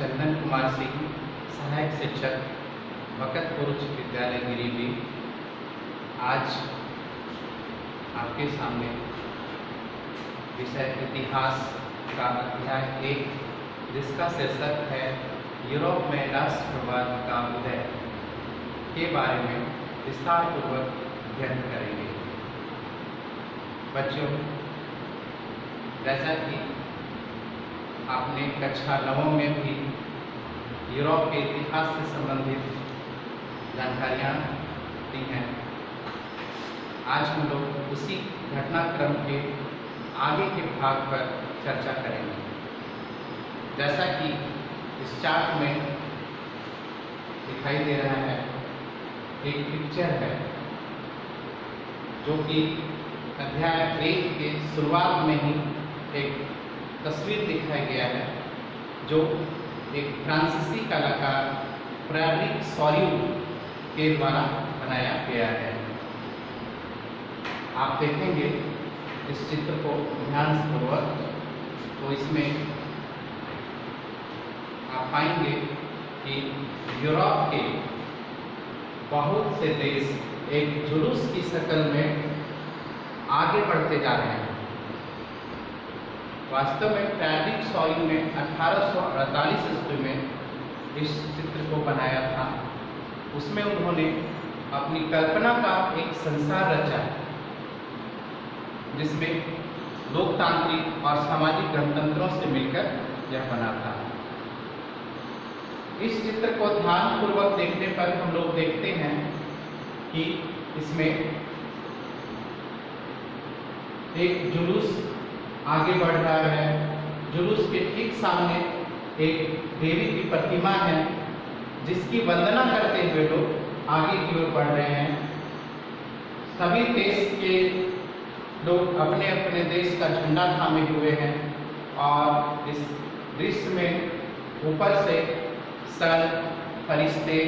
चंदन कुमार सिंह, सहायक शिक्षक, भगतपुर उच्च विद्यालय गिरिडीह। आज आपके सामने विषय इतिहास का अध्याय 1, जिसका शीर्षक है यूरोप में राष्ट्रवाद का उदय, के बारे में विस्तार पूर्वक अध्ययन करेंगे। बच्चों, जैसा कि आपने कक्षा 9 में भी यूरोप के इतिहास से संबंधित जानकारियाँ दी हैं, आज हम लोग उसी घटनाक्रम के आगे के भाग पर चर्चा करेंगे। जैसा कि इस चार्ट में दिखाई दे रहा है, एक पिक्चर है जो कि अध्याय 1 के शुरुआत में ही एक तस्वीर दिखाया गया है, जो एक फ्रांसीसी कलाकार फ्रेडरिक सॉरियू के द्वारा बनाया गया है। आप देखेंगे इस चित्र को ध्यानपूर्वक, तो इसमें आप पाएंगे कि यूरोप के बहुत से देश एक जुलूस की शक्ल में आगे बढ़ते जा रहे हैं। वास्तव में फ्रेडरिक सॉरियू ने 1848 ईस्वी में इस चित्र को बनाया था। उसमें उन्होंने अपनी कल्पना का एक संसार रचा, जिसमें लोकतांत्रिक और सामाजिक गणतंत्रों से मिलकर यह बना था। इस चित्र को ध्यानपूर्वक देखने पर हम लोग देखते हैं कि इसमें एक जुलूस आगे बढ़ रहा है। जुलूस के ठीक सामने एक देवी की प्रतिमा है, जिसकी वंदना करते हुए लोग आगे की ओर बढ़ रहे हैं। सभी देश के लोग अपने अपने देश का झंडा थामे हुए हैं और इस दृश्य में ऊपर से संत, फरिश्ते,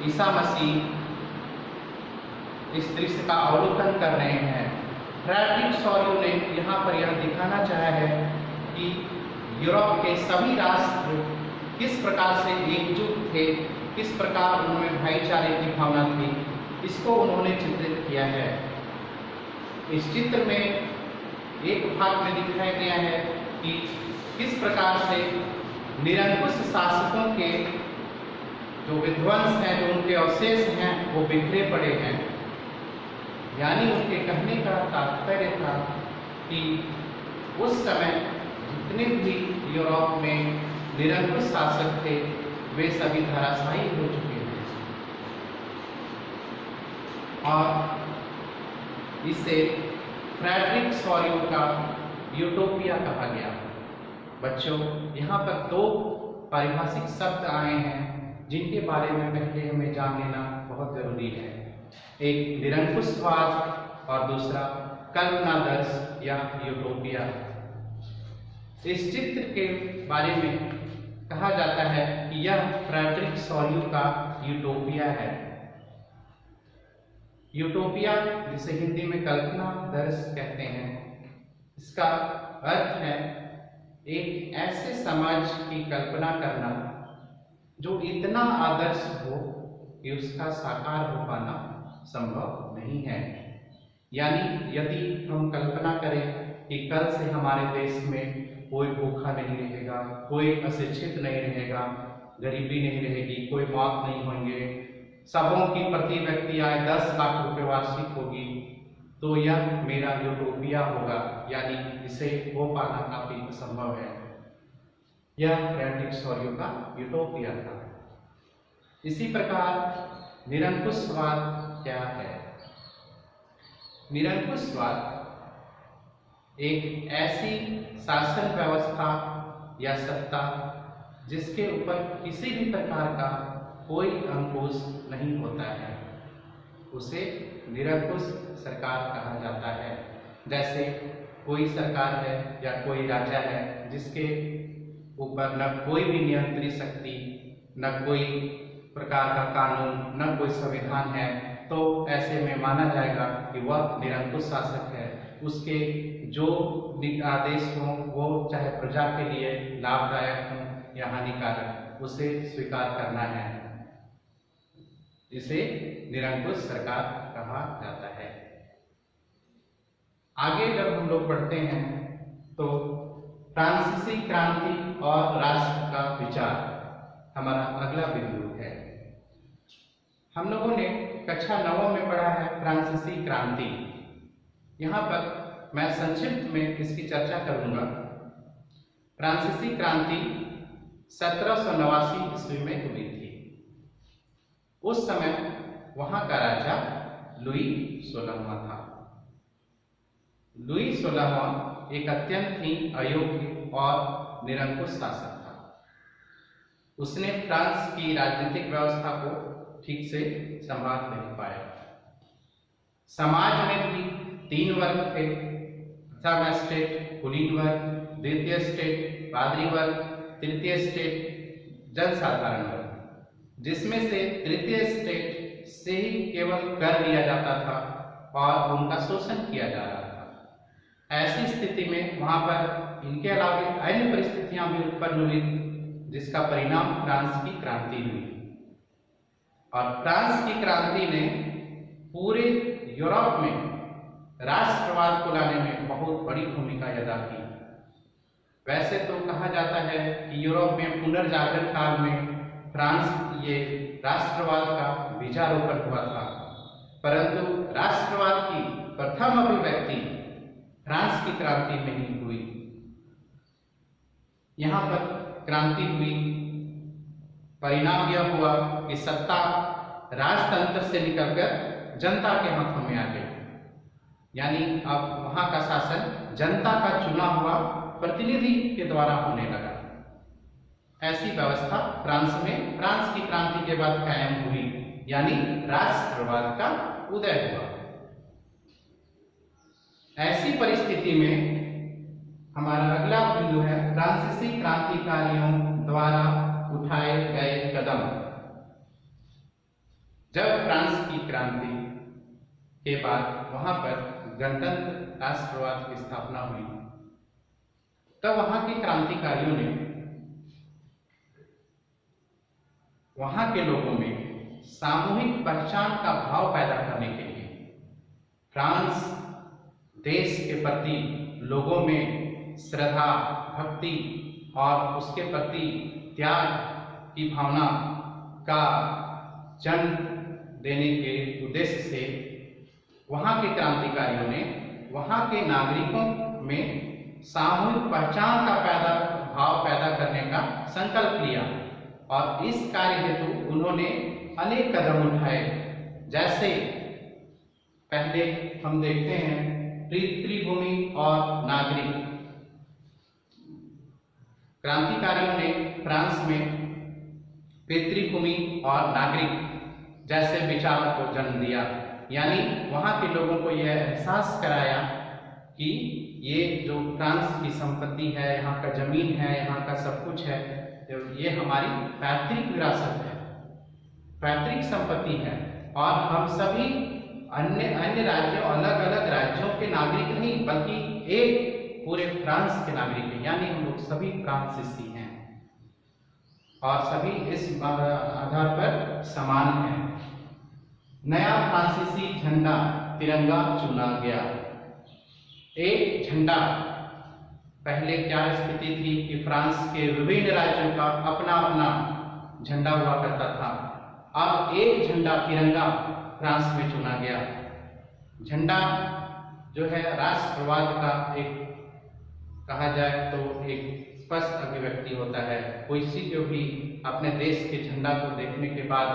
ईसा मसीह इस दृश्य का अवलोकन कर रहे हैं। फ्रेडरिक सॉरियू ने यहाँ पर यह दिखाना चाहा है कि यूरोप के सभी राष्ट्र किस प्रकार से एकजुट थे, किस प्रकार उनमें भाईचारे की भावना थी, इसको उन्होंने चित्रित किया है। इस चित्र में एक भाग में दिखाया गया है कि किस प्रकार से निरंकुश शासकों के जो विध्वंस हैं, जो उनके अवशेष हैं, वो बिखरे पड़े हैं। यानी उनके कहने का तात्पर्य था कि उस समय जितने भी यूरोप में निरंकुश शासक थे, वे सभी धराशायी हो चुके हैं। और इसे फ्रेडरिक सॉरियू का यूटोपिया कहा गया। बच्चों, यहाँ पर 2 पारिभाषिक शब्द आए हैं, जिनके बारे में पहले हमें जान लेना बहुत जरूरी है। एक निरंकुशवाद और दूसरा कल्पनादर्श या यूटोपिया। इस चित्र के बारे में कहा जाता है कि यह फ्रेडरिक सॉरियू का यूटोपिया है। यूटोपिया, जिसे हिंदी में कल्पनादर्श कहते हैं, इसका अर्थ है एक ऐसे समाज की कल्पना करना जो इतना आदर्श हो कि उसका साकार हो पाना संभव नहीं है। यानी यदि हम कल्पना करें कि कल से हमारे देश में कोई भूखा नहीं रहेगा, कोई अशिक्षित नहीं रहेगा, गरीबी नहीं रहेगी, कोई मौत नहीं होंगे, सबों की प्रति व्यक्ति आय 10 लाख रुपए वार्षिक होगी, तो यह मेरा यूटोपिया होगा। यानी इसे हो पाना काफी असंभव है। यह फ्रेडरिक सॉरियू का यूटोपिया था। इसी प्रकार निरंकुशवाद क्या है? निरंकुशवाद एक ऐसी शासन व्यवस्था या सत्ता जिसके ऊपर किसी भी प्रकार का कोई अंकुश नहीं होता है, उसे निरंकुश सरकार कहा जाता है। जैसे कोई सरकार है या कोई राजा है जिसके ऊपर न कोई भी नियंत्रित शक्ति, न कोई प्रकार का कानून, न कोई संविधान है, तो ऐसे में माना जाएगा कि वह निरंकुश शासक है। उसके जो आदेश हों वो चाहे प्रजा के लिए लाभदायक हों या हानिकारक, उसे स्वीकार करना है। इसे निरंकुश सरकार कहा जाता है। आगे जब हम लोग बढ़ते हैं तो फ्रांसीसी क्रांति और राष्ट्र का विचार हमारा अगला बिंदु है। हम लोगों ने कक्षा 9 में पढ़ा है फ्रांसीसी क्रांति। यहाँ पर मैं संक्षिप्त में इसकी चर्चा करूंगा। फ्रांसीसी क्रांति 1789 ईस्वी में हुई थी। उस समय वहां का राजा लुई 16वां था। लुई 16वां एक अत्यंत ही अयोग्य और निरंकुश शासक था। उसने फ्रांस की राजनीतिक व्यवस्था को ठीक से संभाल नहीं पाया। समाज में भी 3 वर्ग थे, प्रथम स्टेट, कुलीन वर्ग, द्वितीय स्टेट, पादरी वर्ग, तृतीय स्टेट, जनसाधारण वर्ग, जिसमें से तृतीय स्टेट से ही केवल कर लिया जाता था और उनका शोषण किया जा रहा था। ऐसी स्थिति में वहां पर इनके अलावा अन्य परिस्थितियां भी उत्पन्न हुई, जिसका परिणाम फ्रांस की क्रांति हुई। और फ्रांस की क्रांति ने पूरे यूरोप में राष्ट्रवाद को लाने में बहुत बड़ी भूमिका अदा की। वैसे तो कहा जाता है कि यूरोप में पुनर्जागरण काल में फ्रांस ये राष्ट्रवाद का बीजारोपण हुआ था, परंतु राष्ट्रवाद की प्रथम अभिव्यक्ति फ्रांस की क्रांति में ही हुई। यहाँ पर क्रांति हुई, परिणाम यह हुआ कि सत्ता राजतंत्र से निकलकर जनता के हाथों में आ गई। यानी अब वहां का शासन जनता का चुना हुआ प्रतिनिधि के द्वारा होने लगा। ऐसी व्यवस्था फ्रांस में फ्रांस की क्रांति के बाद कायम हुई, यानी राष्ट्रवाद का उदय हुआ। ऐसी परिस्थिति में हमारा अगला बिंदु है फ्रांसीसी क्रांतिकारियों द्वारा उठाए गए कदम। जब फ्रांस की क्रांति के बाद वहां पर गणतंत्र राष्ट्रवाद की स्थापना हुई, तब वहां के क्रांतिकारियों ने वहां के लोगों में सामूहिक पहचान का भाव पैदा करने के लिए फ्रांस देश के प्रति लोगों में श्रद्धा, भक्ति और उसके प्रति त्याग की भावना का जन्म देने के उद्देश्य से वहां के क्रांतिकारियों ने वहां के नागरिकों में सामूहिक पहचान का भाव पैदा करने का संकल्प लिया। और इस कार्य हेतु उन्होंने अनेक कदम उठाए। जैसे पहले हम देखते हैं पितृभूमि और नागरिक। क्रांतिकारियों ने फ्रांस में पितृभूमि और नागरिक जैसे विचारों को जन्म दिया। यानी वहां के लोगों को यह एहसास कराया कि ये जो फ्रांस की संपत्ति है, यहाँ का जमीन है, यहाँ का सब कुछ है, ये हमारी पैतृक विरासत है, पैतृक संपत्ति है। और हम सभी अन्य राज्यों, अलग अलग राज्यों के नागरिक नहीं, बल्कि एक पूरे फ्रांस के नागरिक हैं। यानी हम लोग सभी फ्रांसीसी हैं और सभी इस आधार पर समान हैं। नया फ्रांसीसी झंडा तिरंगा चुना गया। एक झंडा, पहले क्या स्थिति थी कि फ्रांस के विभिन्न राज्यों का अपना अपना झंडा हुआ करता था। अब एक झंडा तिरंगा फ्रांस में चुना गया। झंडा जो है राष्ट्रवाद का एक, कहा जाए तो एक स्पष्ट अभिव्यक्ति होता है। कोई जो भी अपने देश के झंडा को देखने के बाद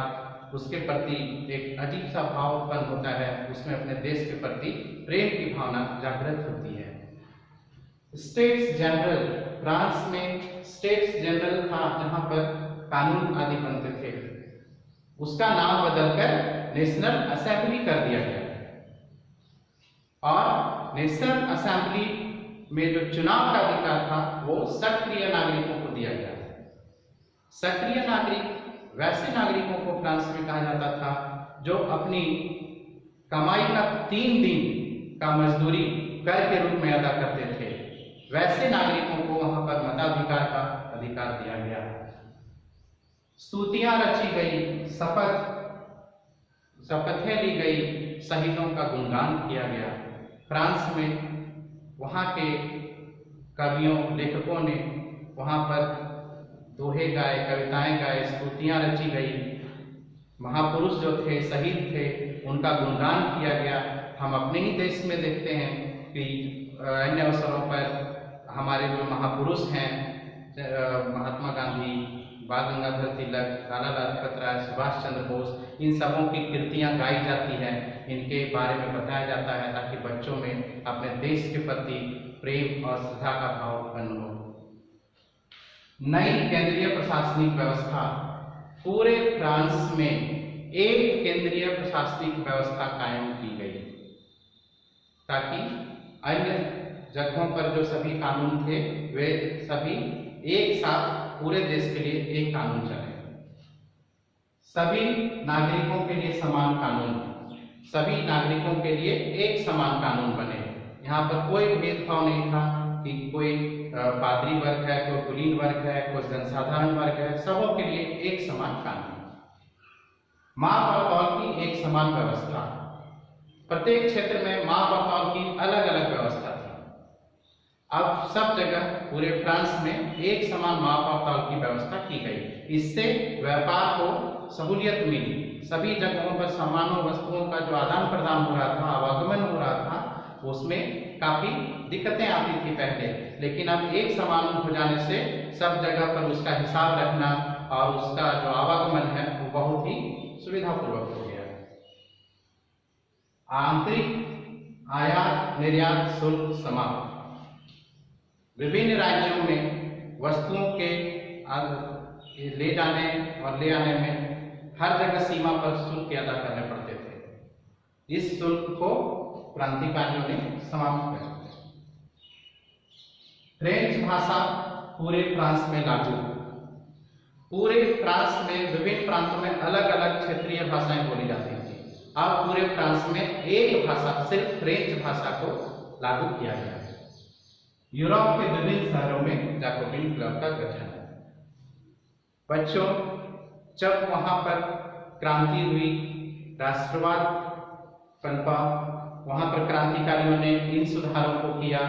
उसके प्रति एक अजीब सा भाव उत्पन्न होता है, उसमें अपने देश के प्रति प्रेम की भावना जागृत होती है। स्टेट्स जनरल, फ्रांस में स्टेट्स जनरल था जहां पर कानून आदि बनते थे, उसका नाम बदलकर नेशनल असेंबली कर दिया गया। और नेशनल असेंबली में जो चुनाव का अधिकार था वो सक्रिय नागरिकों को दिया गया। सक्रिय नागरिक वैसे नागरिकों को फ्रांस में कहा जाता था जो अपनी कमाई का 3 दिन का मजदूरी कर के रूप में अदा करते थे। वैसे नागरिकों को वहां पर मताधिकार का अधिकार दिया गया। स्तुतियां रची गई, शपथें ली गई, शहीदों का गुणगान किया गया। फ्रांस में वहाँ के कवियों लेखकों ने वहाँ पर दोहे गाए, कविताएं गाए, स्तुतियां रची गई। महापुरुष जो थे, शहीद थे, उनका गुणगान किया गया। हम अपने ही देश में देखते हैं कि अन्य अवसरों पर हमारे जो महापुरुष हैं, महात्मा गांधी, बाल गंगाधर तिलक, लाला लाजपत राय, सुभाष चंद्र बोस, इन सबों की कृतियां गाई जाती हैं, इनके बारे में बताया जाता है ताकि बच्चों में अपने देश के प्रति प्रेम और श्रद्धा का भाव उत्पन्न हो। नई केंद्रीय प्रशासनिक व्यवस्था। पूरे फ्रांस में एक केंद्रीय प्रशासनिक व्यवस्था कायम की गई ताकि अन्य जगहों पर जो सभी कानून थे वे सभी एक साथ पूरे देश के लिए एक कानून चले। सभी नागरिकों के लिए समान कानून, सभी नागरिकों के लिए एक समान कानून बने। यहाँ पर कोई भेदभाव नहीं था कि कोई पादरी वर्ग है, कोई कुलीन वर्ग है, कोई जनसाधारण वर्ग है, सबों के लिए एक समान कानून। माँ बतौर की एक समान व्यवस्था। प्रत्येक क्षेत्र में माँ बतौर की अलग अलग व्यवस्था थी। अब सब जगह पूरे फ्रांस में एक समान माँ बतौर की व्यवस्था की गई। इससे व्यापार को सहूलियत मिली। सभी जगहों पर सामानों वस्तुओं का जो आदान प्रदान हो रहा था, आवागमन हो रहा था, उसमें काफी दिक्कतें आती थी पहले, लेकिन अब एक समान हो जाने से सब जगह पर उसका हिसाब रखना और उसका जो आवागमन है वो बहुत ही सुविधापूर्वक हो गया। आंतरिक आयात निर्यात शुल्क समाप्त। विभिन्न राज्यों में वस्तुओं के ले जाने और ले आने में हर जगह सीमा पर शुल्क अदा करने पड़ते थे। इस शुल्क को क्रांतिकारियों ने समाप्त कर दिया। फ्रेंच भाषा पूरे फ्रांस में लागू। पूरे फ्रांस में विभिन्न प्रांतों में अलग अलग क्षेत्रीय भाषाएं बोली जाती थी। अब पूरे फ्रांस में एक भाषा, सिर्फ फ्रेंच भाषा को लागू किया गया है। यूरोप के विभिन्न शहरों में जैकोबिन क्लब का गठन। बच्चों, जब वहां पर क्रांति हुई, राष्ट्रवाद पनपा, वहां पर क्रांतिकारियों ने इन सुधारों को किया।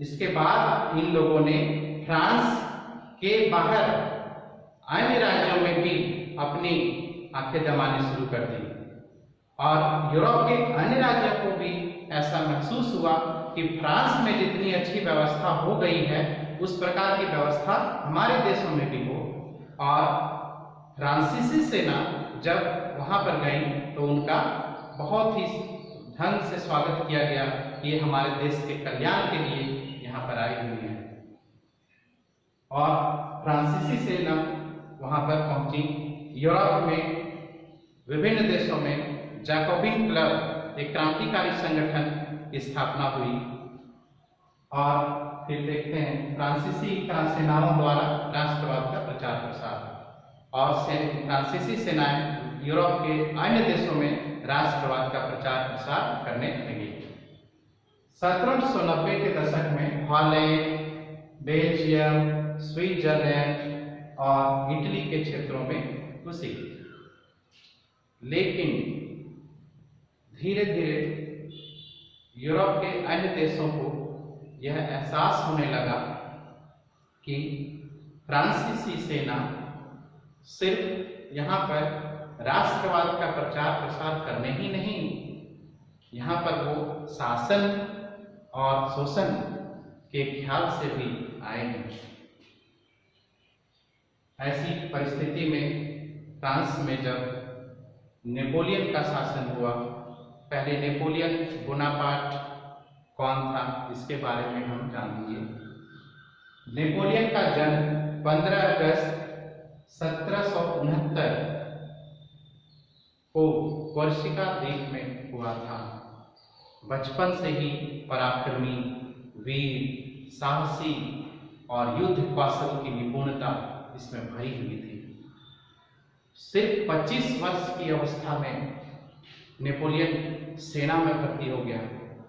इसके बाद इन लोगों ने फ्रांस के बाहर अन्य राज्यों में भी अपनी आंखें जमानी शुरू कर दी और यूरोप के अन्य राज्यों को भी ऐसा महसूस हुआ कि फ्रांस में जितनी अच्छी व्यवस्था हो गई है उस प्रकार की व्यवस्था हमारे देशों में भी हो। और फ्रांसीसी सेना जब वहां पर गई तो उनका बहुत ही ढंग से स्वागत किया गया कि ये हमारे देश के कल्याण के लिए यहाँ पर आई हुई है। और फ्रांसीसी सेना वहां पर पहुंची। यूरोप में विभिन्न देशों में जैकोबिन क्लब, एक क्रांतिकारी संगठन की स्थापना हुई। और फिर देखते हैं फ्रांसीसी सेनाओं द्वारा राष्ट्रवाद का प्रचार प्रसार और फ्रांसीसी सेनाएं यूरोप के अन्य देशों में राष्ट्रवाद का प्रचार प्रसार करने लगी। 1790 के दशक में हॉलैंड, बेल्जियम, स्विट्जरलैंड और इटली के क्षेत्रों में घुसी। लेकिन धीरे धीरे यूरोप के अन्य देशों को यह एहसास होने लगा कि फ्रांसीसी सेना सिर्फ यहाँ पर राष्ट्रवाद का प्रचार प्रसार करने ही नहीं, यहाँ पर वो शासन और शोषण के ख्याल से भी आए हैं। ऐसी परिस्थिति में फ्रांस में जब नेपोलियन का शासन हुआ, पहले नेपोलियन बोनापार्ट कौन था इसके बारे में हम जानेंगे। नेपोलियन का जन्म 15 अगस्त 1769 को कोर्सिका द्वीप में हुआ था। बचपन से ही पराक्रमी, वीर, साहसी और युद्ध कौशल की निपुणता इसमें भरी हुई थी। सिर्फ 25 वर्ष की अवस्था में नेपोलियन सेना में भर्ती हो गया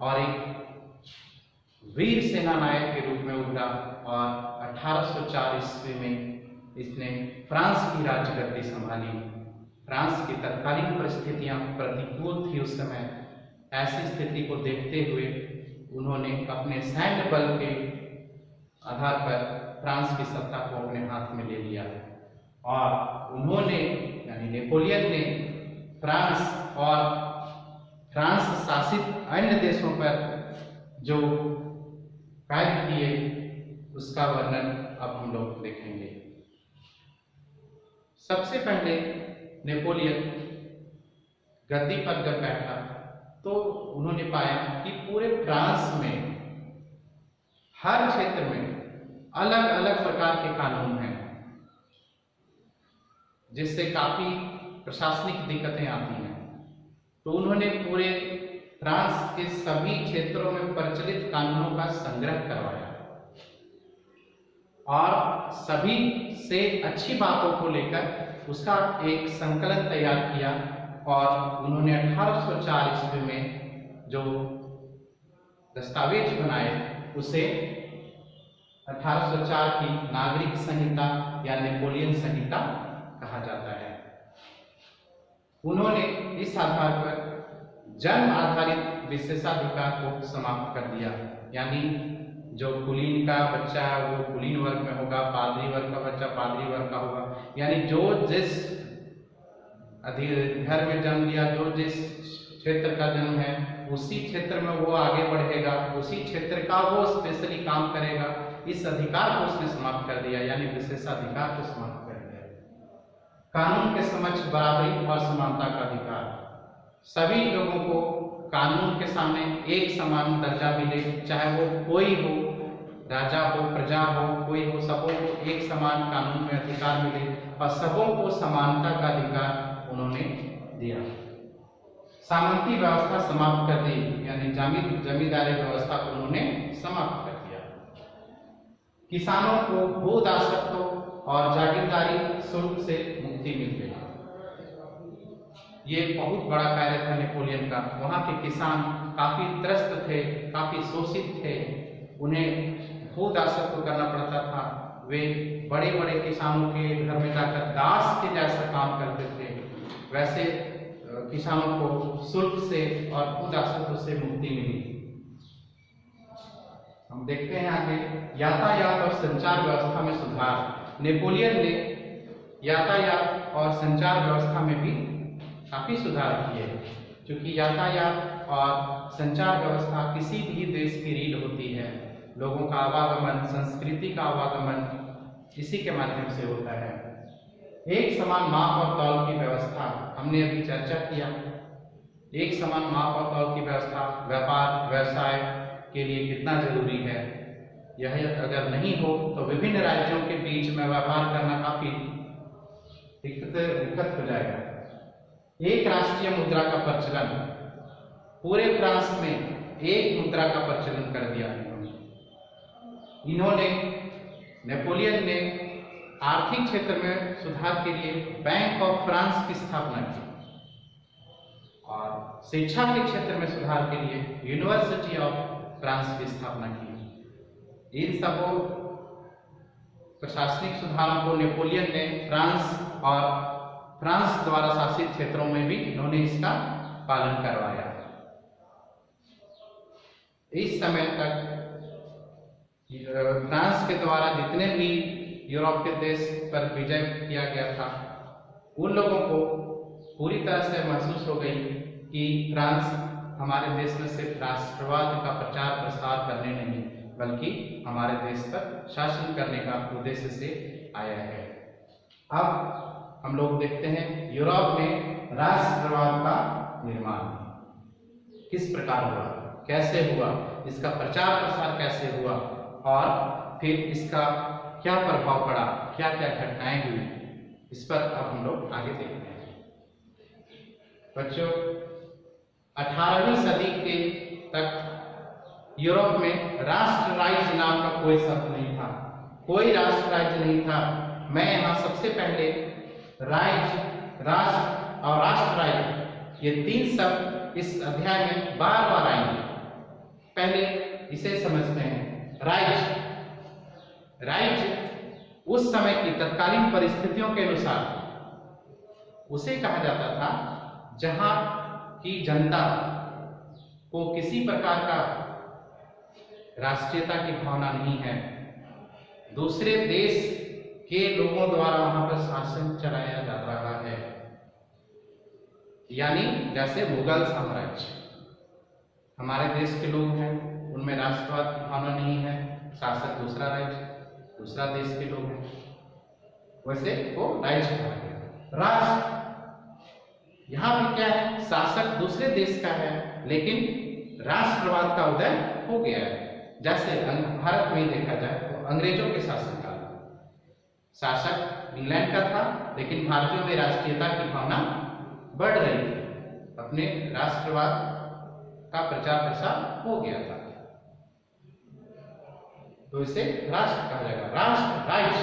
और एक वीर सेना नायक के रूप में उभरा और 1804 ईस्वी में इसने फ्रांस की राज्यगद्दी संभाली। फ्रांस की तत्कालीन परिस्थितियां प्रतिकूल थी उस समय। ऐसी स्थिति को देखते हुए उन्होंने अपने सैन्य बल के आधार पर फ्रांस की सत्ता को अपने हाथ में ले लिया और उन्होंने यानी नेपोलियन ने फ्रांस और फ्रांस शासित अन्य देशों पर जो कार्य किए उसका वर्णन अब हम लोग देखेंगे। सबसे पहले नेपोलियन गद्दी पर जब बैठा तो उन्होंने पाया कि पूरे फ्रांस में हर क्षेत्र में अलग अलग प्रकार के कानून हैं, जिससे काफी प्रशासनिक दिक्कतें आती हैं। तो उन्होंने पूरे फ्रांस के सभी क्षेत्रों में प्रचलित कानूनों का संग्रह करवाया और सभी से अच्छी बातों को लेकर उसका एक संकलन तैयार किया और उन्होंने 1804 ईस्वी में जो दस्तावेज बनाए उसे 1804 की नागरिक संहिता या नेपोलियन संहिता कहा जाता है। उन्होंने इस आधार पर जन्म आधारित विशेषाधिकार को समाप्त कर दिया, यानी जो कुलीन का बच्चा है वो कुलीन वर्ग में होगा, पादरी वर्ग का बच्चा पादरी वर्ग का होगा, यानी जो जिस घर में जन्म लिया, जो जिस क्षेत्र का जन्म है उसी क्षेत्र में वो आगे बढ़ेगा, उसी क्षेत्र का वो स्पेशली काम करेगा। इस अधिकार को उसने समाप्त कर दिया, यानी विशेषाधिकार को समाप्त कर दिया। कानून के समक्ष बराबरी और समानता का अधिकार, सभी लोगों को कानून के सामने एक समान दर्जा मिले, चाहे वो कोई हो, राजा हो, प्रजा हो, कोई हो, सबों को एक समान कानून में अधिकार मिले और सबों को समानता का अधिकार उन्होंने दिया। सामंती व्यवस्था समाप्त कर दी, यानी जमींदारी व्यवस्था को उन्होंने समाप्त कर दिया। किसानों को भू दासत्व और जागीरदारी शुल्क से मुक्ति मिल गई। ये बहुत बड़ा कार्य था नेपोलियन का। वहाँ के किसान काफी त्रस्त थे, काफी शोषित थे, उन्हें भू दासत्व करना पड़ता था। वे बड़े बड़े किसानों के घर में जाकर दास के जैसा काम करते थे। वैसे किसानों को शुल्क से और भू दासत्व से मुक्ति मिली। हम देखते हैं आगे यातायात और संचार व्यवस्था में सुधार। नेपोलियन ने यातायात और संचार व्यवस्था में भी काफी सुधार किए, क्योंकि यातायात और संचार व्यवस्था किसी भी देश की रीढ़ होती है। लोगों का आवागमन, संस्कृति का आवागमन इसी के माध्यम से होता है। एक समान माप और तौल की व्यवस्था, हमने अभी चर्चा किया। एक समान माप और तौल की व्यवस्था व्यापार व्यवसाय के लिए कितना जरूरी है। यह अगर नहीं हो तो विभिन्न राज्यों के बीच में व्यापार करना काफी दिक्कत हो जाएगा। एक राष्ट्रीय मुद्रा का प्रचलन, पूरे फ्रांस में एक मुद्रा का प्रचलन कर दिया इन्होंने। नेपोलियन ने आर्थिक क्षेत्र में सुधार के लिए बैंक ऑफ फ्रांस की स्थापना की और शिक्षा के क्षेत्र में सुधार के लिए यूनिवर्सिटी ऑफ फ्रांस की स्थापना की। इन सबों प्रशासनिक सुधारों को नेपोलियन ने फ्रांस और फ्रांस द्वारा शासित क्षेत्रों में भी इन्होंने इसका पालन करवाया। इस समय तक फ्रांस के द्वारा जितने भी यूरोप के देश पर विजय किया गया था, उन लोगों को पूरी तरह से महसूस हो गई कि फ्रांस हमारे देश में सिर्फ राष्ट्रवाद का प्रचार प्रसार करने नहीं बल्कि हमारे देश पर शासन करने का उद्देश्य से आया है। अब हम लोग देखते हैं यूरोप में राष्ट्रवाद का निर्माण किस प्रकार हुआ, कैसे हुआ, इसका प्रचार प्रसार कैसे हुआ और फिर इसका क्या प्रभाव पड़ा, क्या क्या घटनाएं हुई, इस पर अब हम लोग आगे देखते हैं। बच्चों, 18वीं सदी के तक यूरोप में राष्ट्र राज्य नाम का कोई शब्द नहीं था, कोई राष्ट्र राज्य नहीं था। मैं यहाँ सबसे पहले राज्य, राष्ट्र और राष्ट्र राज्य, ये तीन शब्द इस अध्याय में बार बार आएंगे। पहले इसे समझते हैं। राज्य, राज्य उस समय की तत्कालीन परिस्थितियों के अनुसार उसे कहा जाता था जहां की जनता को किसी प्रकार का राष्ट्रीयता की भावना नहीं है, दूसरे देश के लोगों द्वारा वहां पर शासन चलाया जा रहा है, यानी जैसे मुगल साम्राज्य। हमारे देश के लोग हैं, उनमें राष्ट्रवाद की भावना नहीं है, शासक दूसरा राज्य दूसरा देश के लोग हैं, वैसे वो राज्य कहा गया। राष्ट्र यहां भी क्या है, शासक दूसरे देश का है, लेकिन राष्ट्रवाद का उदय हो गया है। जैसे भारत में देखा जाए तो अंग्रेजों के शासनकाल शासक इंग्लैंड का था, लेकिन भारतीयों में राष्ट्रीयता की भावना बढ़ रही थी, अपने राष्ट्रवाद का प्रचार प्रसार हो गया था, तो इसे राष्ट्र कहा जाएगा। राष्ट्र राज्य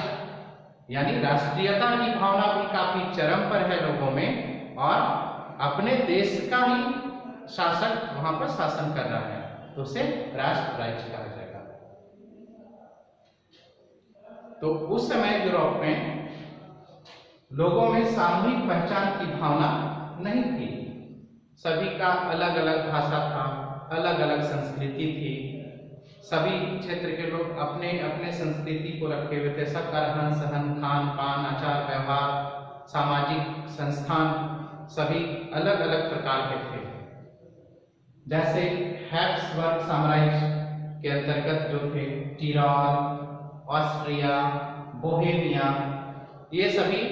यानी राष्ट्रीयता की भावना भी काफी चरम पर है लोगों में, और अपने देश का ही शासक वहां पर शासन कर रहा है, तो उसे राष्ट्र राज्य कहा जाएगा। तो उस समय यूरोप में लोगों में सामूहिक पहचान की भावना नहीं थी, सभी का अलग अलग भाषा था, अलग अलग संस्कृति थी, सभी क्षेत्र के लोग अपने अपने संस्कृति को रखे हुए थे, सबका रहन सहन, खान पान, आचार व्यवहार, सामाजिक संस्थान सभी अलग अलग प्रकार के थे। जैसे हैब्सबर्ग साम्राज्य के अंतर्गत जो थे टिरोल, ऑस्ट्रिया, बोहेमिया, ये सभी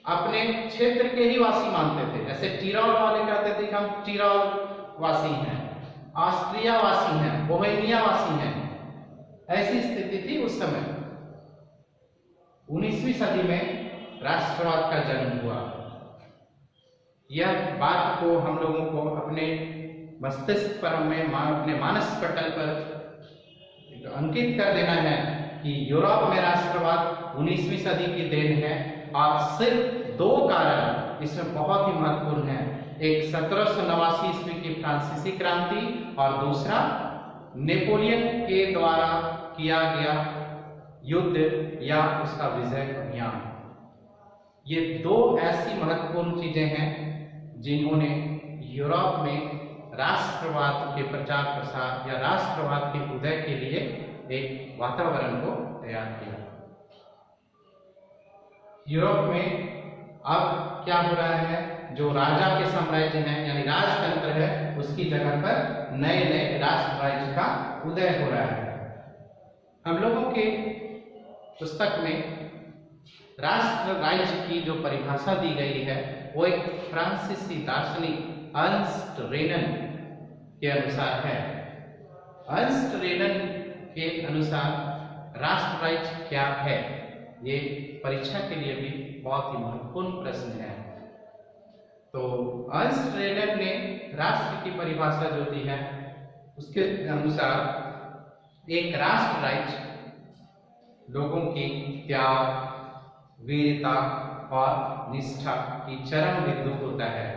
अपने क्षेत्र के ही वासी मानते थे। जैसे टिरोल वाले कहते थे कि हम टिरोल वासी हैं, ऑस्ट्रिया वासी हैं, बोहेमिया वासी हैं, ऐसी स्थिति थी उस समय। 19वीं सदी में राष्ट्रवाद का जन्म हुआ। यह बात को हम लोगों को अपने मस्तिष्क पर, हमें अपने मानस पटल पर अंकित कर देना है कि यूरोप में राष्ट्रवाद 19वीं सदी की देन है, और सिर्फ दो कारण इसमें बहुत ही महत्वपूर्ण है। एक 1789 ईस्वी की फ्रांसीसी क्रांति, और दूसरा नेपोलियन के द्वारा किया गया युद्ध या उसका विजय अभियान। ये दो ऐसी महत्वपूर्ण चीजें हैं जिन्होंने यूरोप में राष्ट्रवाद के प्रचार प्रसार या राष्ट्रवाद के उदय के लिए एक वातावरण को तैयार किया। यूरोप में अब क्या हो रहा है, जो राजा के साम्राज्य हैं यानी राजतंत्र है, उसकी जगह पर नए नए राष्ट्र राज्य का उदय हो रहा है। हम लोगों के पुस्तक में राष्ट्र राज्य की जो परिभाषा दी गई है वो एक फ्रांसीसी दार्शनिक अर्नस्ट रेनन के अनुसार है। अर्नस्ट रेनन के अनुसार राष्ट्र राज्य क्या है, ये परीक्षा के लिए भी बहुत ही महत्वपूर्ण प्रश्न है। तो अर्नस्ट रेनन ने राष्ट्र की परिभाषा जो दी है उसके अनुसार एक राष्ट्र राज्य लोगों की त्याग, वीरता और निष्ठा की चरम बिंदु होता है,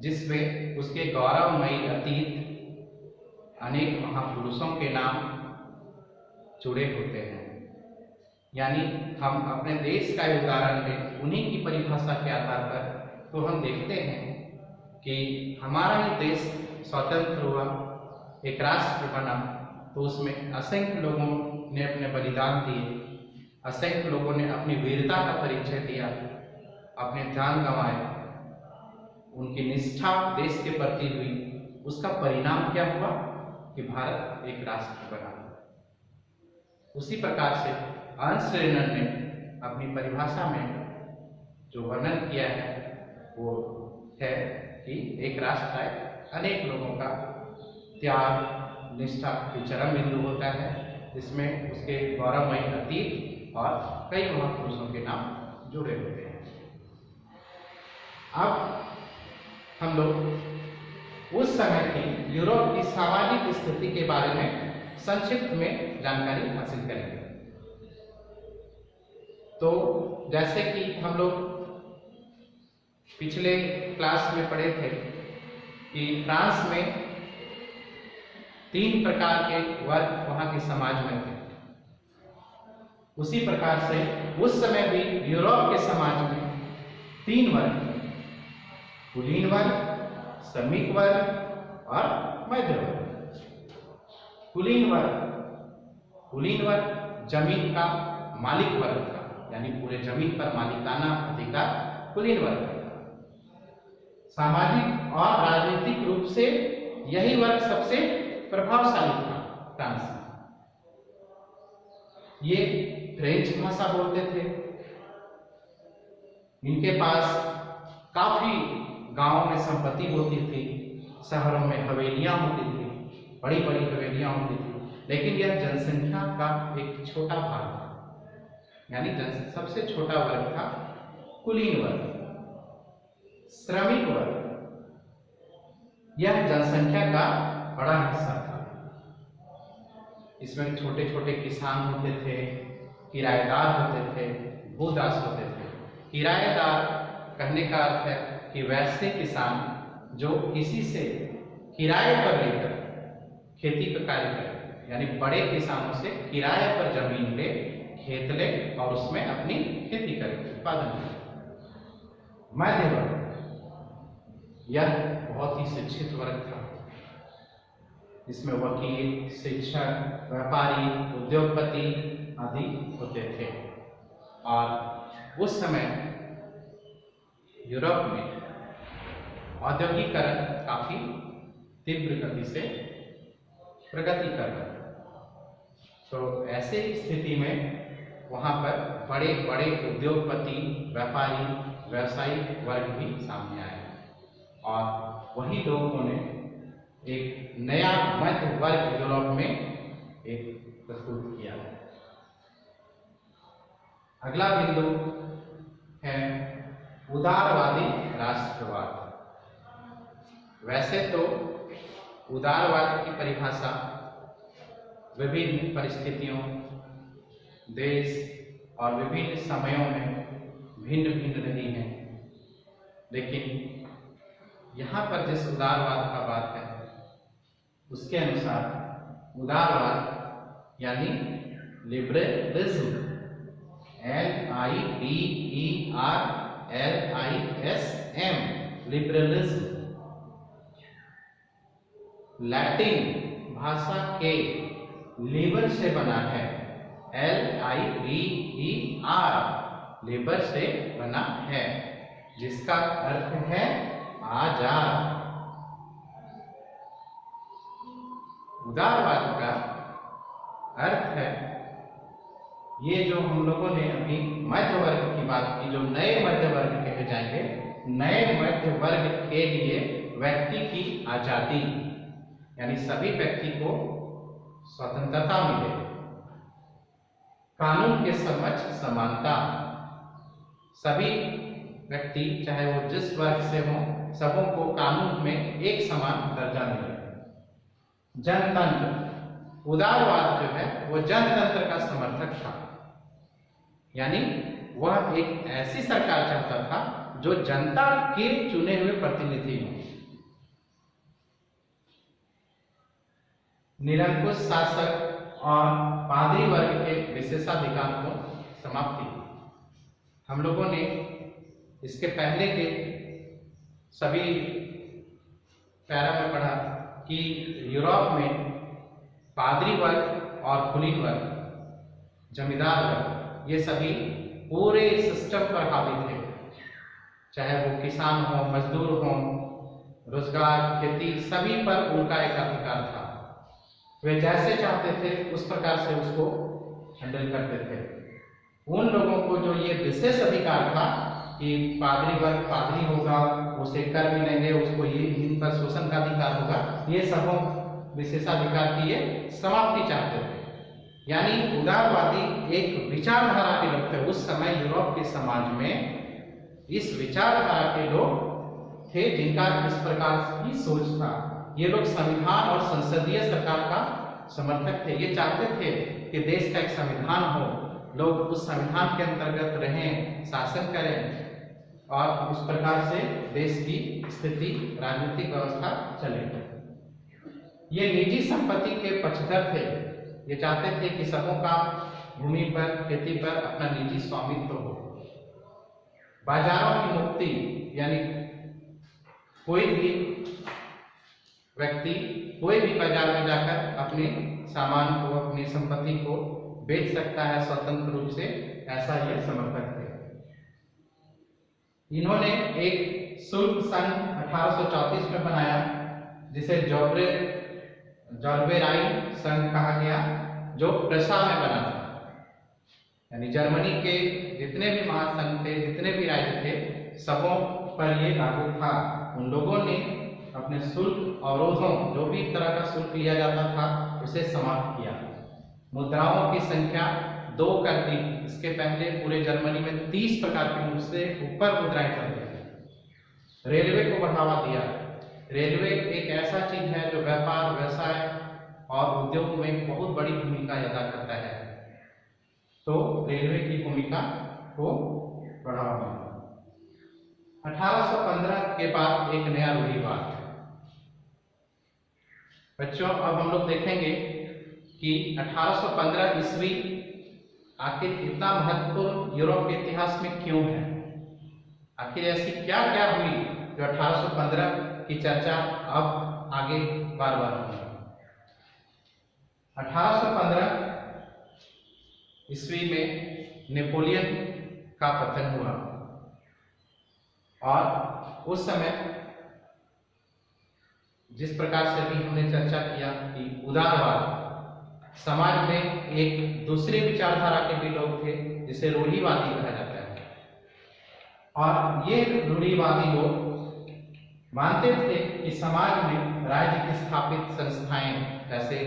जिसमें उसके गौरवमयी अतीत अनेक महापुरुषों के नाम जुड़े होते हैं। यानी हम अपने देश का उदाहरण लें उन्हीं की परिभाषा के आधार पर, तो हम देखते हैं कि हमारा ही देश स्वतंत्र हुआ, एक राष्ट्र बना, तो उसमें असंख्य लोगों ने अपने बलिदान दिए, असंख्य लोगों ने अपनी वीरता का परिचय दिया, अपने जान गंवाए, उनकी निष्ठा देश के प्रति हुई। उसका परिणाम क्या हुआ कि भारत एक राष्ट्र बना। उसी प्रकार से अर्नस्ट रेनन ने अपनी परिभाषा में जो वर्णन किया है वो है कि एक राष्ट्र है अनेक लोगों का त्याग, निष्ठा की चरम बिंदु होता है, जिसमें उसके गौरवमयी अतीत और कई महापुरुषों के नाम जुड़े होते हैं। अब हम लोग उस समय की यूरोप की सामाजिक स्थिति के बारे में संक्षिप्त में जानकारी हासिल करेंगे। तो जैसे कि हम लोग पिछले क्लास में पढ़े थे कि फ्रांस में 3 प्रकार के वर्ग वहां के समाज में थे। उसी प्रकार से उस समय भी यूरोप के समाज में 3 वर्ग थे, कुलीन वर्ग, श्रमिक वर्ग और मध्य वर्ग। कुलीन वर्ग जमीन का मालिक वर्ग था, यानी पूरे जमीन पर मालिकाना अधिकार कुलीन वर्ग था। सामाजिक और राजनीतिक रूप से यही वर्ग सबसे प्रभावशाली था फ्रांस में। ये फ्रेंच भाषा बोलते थे। इनके पास काफी गांवों में संपत्ति होती थी, शहरों में हवेलियां होती थी, बड़ी बड़ी हवेलियां होती थी, लेकिन यह जनसंख्या का एक छोटा भाग था, यानी सबसे छोटा वर्ग था कुलीन वर्ग। श्रमिक वर्ग यह जनसंख्या का बड़ा हिस्सा था। इसमें छोटे छोटे किसान होते थे, किराएदार होते थे, भूदास होते थे। किराएदार कहने का अर्थ है कि वैसे किसान जो किसी से किराए पर लेकर खेती का कार्य करें, यानी बड़े किसानों से किराए पर जमीन ले, खेत ले और उसमें अपनी खेती करें, उत्पादन करें। मध्य वर्ग यह बहुत ही शिक्षित वर्ग था। इसमें वकील, शिक्षक, व्यापारी, उद्योगपति आदि होते थे। और उस समय यूरोप में औद्योगिकरण काफी तीव्र गति से प्रगति कर रहा था। तो ऐसे स्थिति में वहां पर बड़े बड़े उद्योगपति, व्यापारी, व्यवसायिक वर्ग भी सामने आए और वही लोगों ने एक नया मध्य वर्ग यूरोप में एक प्रस्तुत किया। अगला बिंदु है उदारवादी राष्ट्रवाद। वैसे तो उदारवाद की परिभाषा विभिन्न परिस्थितियों, देश और विभिन्न समयों में भिन्न भिन्न रही है, लेकिन यहाँ पर जिस उदारवाद का बात है उसके अनुसार उदारवाद यानी लिबरलिज्म, LIBERLISM, लिबरलिज्म लैटिन भाषा के लिबर से बना है, LIBER, लिबर से बना है, जिसका अर्थ है आजाद। उदारवाद का अर्थ है ये जो हम लोगों ने अभी मध्य वर्ग की बात की, जो नए मध्य वर्ग कहे जाएंगे, नए मध्य वर्ग के लिए व्यक्ति की आजादी, यानी सभी व्यक्ति को स्वतंत्रता मिले, कानून के समक्ष समानता, सभी व्यक्ति चाहे वो जिस वर्ग से हो सबों को कानून में एक समान दर्जा मिले। जनतंत्र, उदारवाद जो है वो जनतंत्र का समर्थक था, यानी वह एक ऐसी सरकार चाहता था जो जनता के चुने हुए प्रतिनिधि हों। निरंकुश शासक और पादरी वर्ग के विशेषाधिकार को समाप्ति। हम लोगों ने इसके पहले के सभी पैरा में पढ़ा कि यूरोप में पादरी वर्ग और कुलीन वर्ग, जमींदार वर्ग, ये सभी पूरे सिस्टम पर हावी थे, चाहे वो किसान हो, मजदूर हो, रोजगार, खेती, सभी पर उनका एक अधिकार था। वे जैसे चाहते थे उस प्रकार से उसको हैंडल करते थे। उन लोगों को जो ये विशेष अधिकार था कि पादरी वर्ग पादरी होगा, उसे कर मिलेंगे, उसको ये इन पर शोषण का अधिकार होगा, ये सबों विशेषाधिकार की ये समाप्ति चाहते थे। यानी उदारवादी एक विचारधारा के लोग थे। उस समय यूरोप के समाज में इस विचारधारा के लोग थे जिनका इस प्रकार की सोच था। ये लोग संविधान और संसदीय सरकार का समर्थक थे। ये चाहते थे कि देश का एक संविधान हो, लोग उस संविधान के अंतर्गत रहें, शासन करें और उस प्रकार से देश की स्थिति, राजनीतिक व्यवस्था चले। ये निजी संपत्ति के पक्षधर थे। ये चाहते थे कि सबों का भूमि पर, खेती पर अपना निजी स्वामित्व हो। बाजारों की मुक्ति, यानी कोई भी व्यक्ति कोई भी बाजार में जाकर अपने सामान को, अपनी संपत्ति को बेच सकता है स्वतंत्र रूप से, ऐसा ये समर्थक थे। इन्होंने एक शुल्क संघ 1834 में बनाया, जिसे जॉर्बेराइन संघ कहा गया, जो प्रसा में बना था। यानी जर्मनी के जितने भी महासंघ थे, जितने भी राज्य थे, सबों पर ये लागू था। उन लोगों ने अपने शुल्क अवरोधों, जो भी तरह का शुल्क लिया जाता था, उसे समाप्त किया। मुद्राओं की संख्या 2 कर दी। इसके पहले पूरे जर्मनी में 30 प्रकार की उससे ऊपर मुद्राएं चलती थी। रेलवे को बढ़ावा दिया। रेलवे एक ऐसा चीज है जो व्यापार, व्यवसाय और उद्योग में बहुत बड़ी भूमिका अदा करता है, तो रेलवे की भूमिका को बढ़ावा मिला। 1815 के बाद एक नया रूढ़िवाद। बच्चों, अब हम लोग देखेंगे कि 1815 ईस्वी आखिर इतना महत्वपूर्ण यूरोप के इतिहास में क्यों है। आखिर ऐसी क्या क्या हुई जो 1815 की चर्चा अब आगे बार बार होगी। 1815 ईस्वी में नेपोलियन का पतन हुआ और उस समय जिस प्रकार से भी हमने चर्चा किया कि उदारवाद, समाज में एक दूसरे विचारधारा के भी लोग थे जिसे रूढ़िवादी कहा जाता है, और ये रूढ़िवादी लोग मानते थे कि समाज में राज्य की स्थापित संस्थाएं जैसे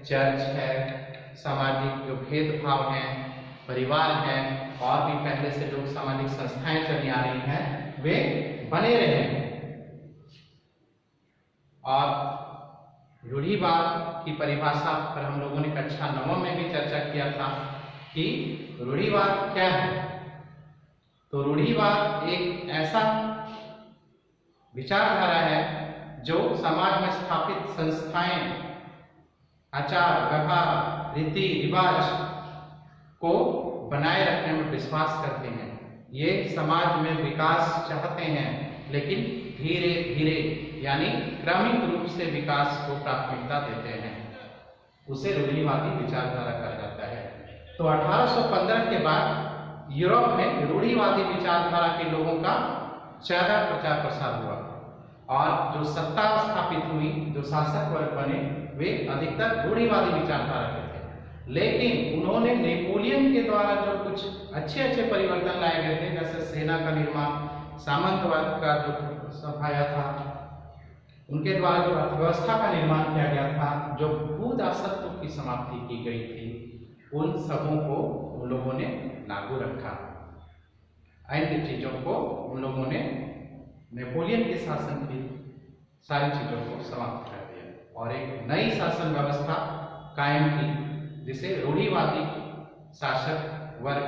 चर्च है, सामाजिक जो भेदभाव हैं, परिवार हैं, और भी पहले से जो सामाजिक संस्थाएं चली आ रही हैं, वे बने रहे। और रूढ़िवाद की परिभाषा पर हम लोगों ने कक्षा 9 में भी चर्चा किया था कि रूढ़िवाद क्या है। तो रूढ़िवाद एक ऐसा विचारधारा है जो समाज में स्थापित संस्थाएं, आचार, व्यवहार, रीति रिवाज को बनाए रखने में विश्वास करते हैं। ये समाज में विकास चाहते हैं, लेकिन धीरे धीरे यानी क्रमिक रूप से विकास को प्राथमिकता देते हैं। उसे रूढ़िवादी विचारधारा कहा जाता है। तो 1815 के बाद यूरोप में रूढ़िवादी विचारधारा के लोगों का ज्यादा प्रचार प्रसार हुआ, और जो सत्ता स्थापित हुई, जो शासक वर्ग बने, वे अधिकतर रूढ़िवादी विचारधारा के थे। लेकिन उन्होंने नेपोलियन के द्वारा जो कुछ अच्छे अच्छे परिवर्तन लाए गए थे, जैसे सेना का निर्माण, सामंतवाद का जो सफाया था, उनके द्वारा जो अर्थव्यवस्था का निर्माण किया गया था, जो भूदासत्व की समाप्ति की गई थी, उन सबों को उन लोगों ने लागू रखा। अन्य चीजों को उन लोगों ने नेपोलियन के शासन की सारी चीजों को समाप्त कर दिया और एक नई शासन व्यवस्था कायम की, जिसे रूढ़िवादी शासक वर्ग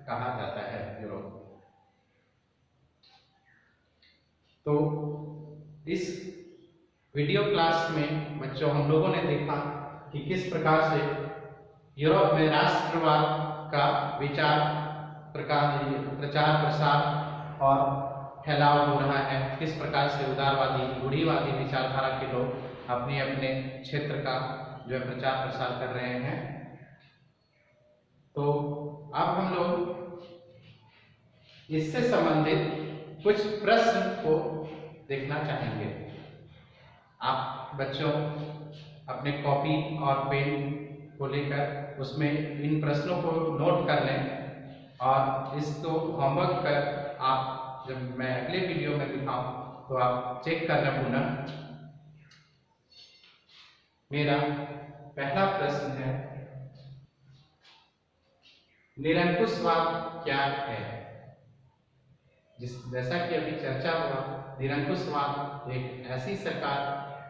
कहा जाता है यूरोप। तो इस वीडियो क्लास में बच्चों हम लोगों ने देखा कि किस प्रकार से यूरोप में राष्ट्रवाद का विचार प्रचार प्रसार और फैलाव हो रहा है, किस प्रकार से उदारवादी रूढ़िवादी विचारधारा के लोग अपने अपने क्षेत्र का जो है प्रचार प्रसार कर रहे हैं। तो अब हम लोग इससे संबंधित कुछ प्रश्न को देखना चाहेंगे। आप बच्चों अपने कॉपी और पेन को लेकर उसमें इन प्रश्नों को नोट कर लें, और इसको होमवर्क कर आप जब मैं अगले वीडियो में दिखाऊं तो आप चेक करना पुनः। मेरा पहला प्रश्न है, निरंकुशवाद क्या है? जैसा कि अभी चर्चा हुआ, निरंकुशवाद एक ऐसी सरकार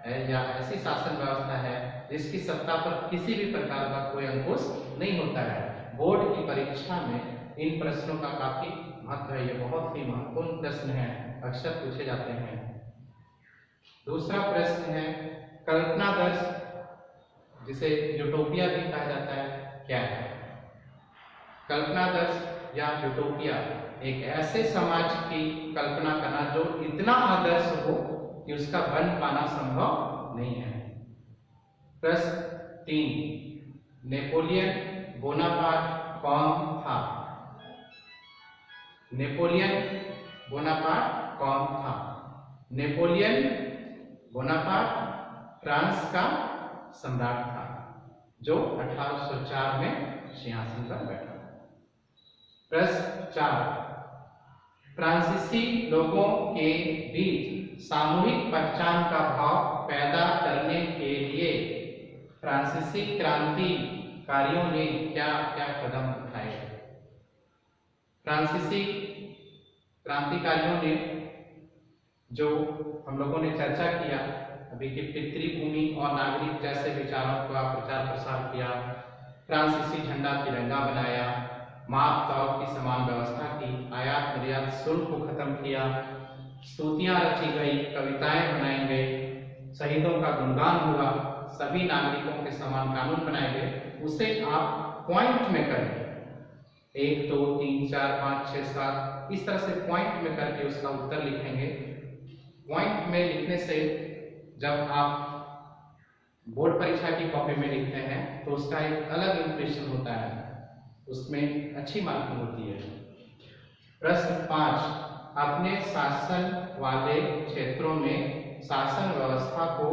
है या ऐसी शासन व्यवस्था है जिसकी सत्ता पर किसी भी प्रकार का कोई अंकुश नहीं होता है। बोर्ड की परीक्षा में इन प्रश्नों का काफी महत्व है, ये बहुत ही महत्वपूर्ण प्रश्न है, अक्सर पूछे जाते हैं। दूसरा प्रश्न है, कल्पनादर्श जिसे यूटोपिया भी कहा जाता है, क्या है? कल्पनादर्श या यूटोपिया एक ऐसे समाज की कल्पना करना जो इतना आदर्श हो कि उसका बन पाना संभव नहीं है। प्रश्न 3, नेपोलियन बोनापार्ट कौन था? नेपोलियन बोनापार्ट कौन था? नेपोलियन बोनापार्ट फ्रांस का सम्राट था जो 1804 में सिंहासन पर बैठा। प्रश्न 4, फ्रांसीसी लोगों के बीच सामूहिक पहचान का भाव पैदा करने के लिए फ्रांसीसी क्रांतिकारियों ने क्या क्या कदम उठाए? फ्रांसीसी क्रांतिकारियों ने जो हम लोगों ने चर्चा किया अभी कि पितृभूमि और नागरिक जैसे विचारों का प्रचार प्रसार किया, फ्रांसीसी झंडा तिरंगा बनाया, माप तौल की समान व्यवस्था की, आयात निर्यात शुल्क को खत्म किया, स्तुतियां रची गई, कविताएं बनाई गई, शहीदों का गुणगान हुआ, सभी नागरिकों के समान कानून बनाए गए। उसे आप पॉइंट में करें, 1 2 3 4 5 6 7 इस तरह से पॉइंट में करके उसका उत्तर लिखेंगे। पॉइंट में लिखने से जब आप बोर्ड परीक्षा की कॉपी में लिखते हैं तो उसका एक अलग इंप्रेशन होता है, उसमें अच्छी मार्किंग होती है। प्रश्न 5, अपने शासन वाले क्षेत्रों में शासन व्यवस्था को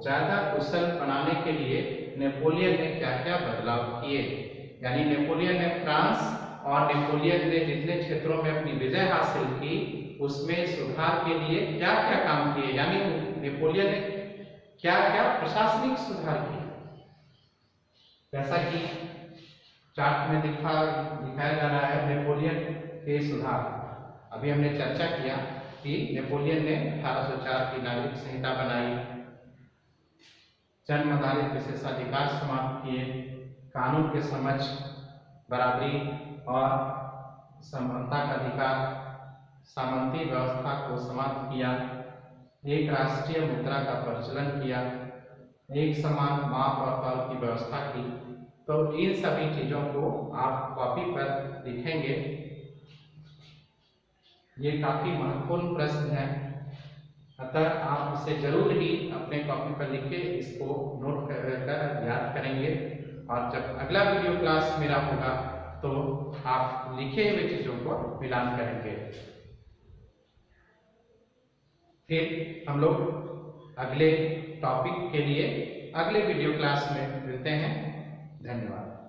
ज्यादा कुशल बनाने के लिए नेपोलियन ने क्या क्या बदलाव किए? यानी नेपोलियन ने फ्रांस और नेपोलियन ने जितने क्षेत्रों में अपनी विजय हासिल की उसमें सुधार के लिए क्या क्या काम किए, यानी नेपोलियन ने क्या क्या प्रशासनिक सुधार किए। जैसा कि चार्ट में दिखाया जा रहा है नेपोलियन के सुधार। अभी हमने चर्चा किया कि नेपोलियन ने 1804 की नागरिक संहिता बनाई, जन्म आधारित विशेषाधिकार समाप्त किए, कानून के समक्ष बराबरी और समानता का अधिकार, सामंती व्यवस्था को समाप्त किया, एक राष्ट्रीय मुद्रा का प्रचलन किया, एक समान माप और तौल की व्यवस्था की। तो इन सभी चीजों को आप कॉपी पर लिखेंगे। ये काफी महत्वपूर्ण प्रश्न है, अतः आप इसे जरूर ही अपने कॉपी पर लिख के इसको नोट कर याद करेंगे और जब अगला वीडियो क्लास मेरा होगा तो आप लिखे हुए चीजों को मिलान करेंगे। फिर हम लोग अगले टॉपिक के लिए अगले वीडियो क्लास में मिलते हैं। धन्यवाद।